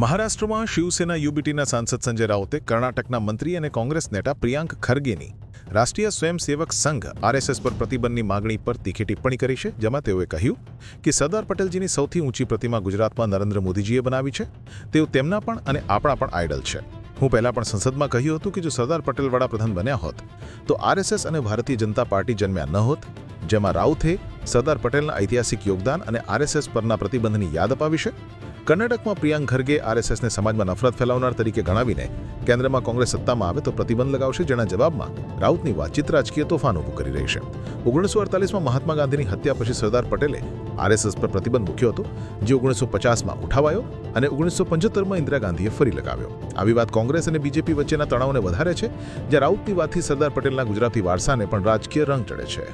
મહારાષ્ટ્રમાં શિવસેના યુબીટીના સાંસદ સંજય રાઉતે કર્ણાટકના મંત્રી અને કોંગ્રેસ નેતા પ્રિયાંક ખરગેની રાષ્ટ્રીય સ્વયંસેવક સંઘ આરએસએસ પર પ્રતિબંધની માગણી પર તીખી ટિપ્પણી કરી છે, જેમાં તેઓએ કહ્યું કે સરદાર પટેલજીની સૌથી ઊંચી પ્રતિમા ગુજરાતમાં નરેન્દ્ર મોદીજીએ બનાવી છે. તેઓ તેમના પણ અને આપણા પણ આઇડલ છે. હું પહેલા પણ સંસદમાં કહ્યું હતું કે જો સરદાર પટેલ વડાપ્રધાન બન્યા હોત તો આરએસએસ અને ભારતીય જનતા પાર્ટી જન્મ્યા ન હોત. જેમાં રાઉતે સરદાર પટેલના ઐતિહાસિક યોગદાન અને આરએસએસ પરના પ્રતિબંધની યાદ અપાવી છે. કર્ણાટકમાં પ્રિયાંક ખરગે આરએસએસને સમાજમાં નફરત ફેલાવનાર તરીકે ગણાવીને કેન્દ્રમાં કોંગ્રેસ સત્તામાં આવે તો પ્રતિબંધ લગાવશે, જેના જવાબમાં રાઉતની વાતચીત રાજકીય તોફાન ઊભું કરી રહી છે. 1948માં મહાત્મા ગાંધીની હત્યા પછી સરદાર પટેલે આરએસએસ પર પ્રતિબંધ મૂક્યો હતો, જે 1950માં ઉઠાવાયો અને 1975માં ઇન્દિરા ગાંધીએ ફરી લગાવ્યો. આ વિવાદ કોંગ્રેસ અને બીજેપી વચ્ચેના તણાવને વધારે છે, જ્યાં રાઉતની વાતથી સરદાર પટેલના ગુજરાતી વારસાને પણ રાજકીય રંગ ચડે છે.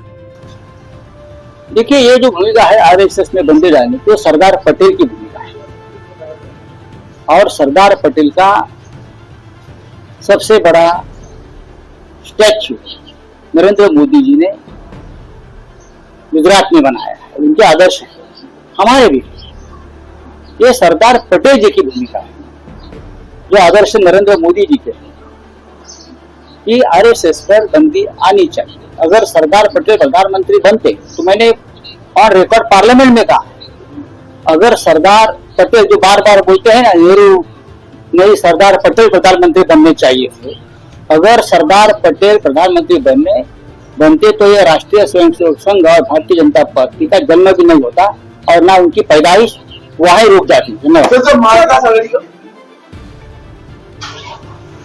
देखिए, ये जो भूमिका है आरएसएस में बंदे जाने तो सरदार पटेल की भूमिका है और सरदार पटेल का सबसे बड़ा स्टैच्यू नरेंद्र मोदी जी ने गुजरात में बनाया है. उनके आदर्श है, हमारे भी. ये सरदार पटेल जी की भूमिका है, जो आदर्श नरेंद्र मोदी जी के हैं कि आरएसएस पर बंदी आनी चाहिए. अगर सरदार पटेल प्रधानमंत्री बनते तो मैंने ऑन रिकॉर्ड पार्लियामेंट में कहा, अगर सरदार पटेल जो बार बार बोलते हैं ना, नेहरू नहीं सरदार पटेल प्रधानमंत्री बनने चाहिए थे, अगर सरदार पटेल प्रधानमंत्री बनते तो ये राष्ट्रीय स्वयंसेवक संघ और भारतीय जनता पार्टी का जन्म भी नहीं होता और ना उनकी पैदाइश वहां रुक जाती.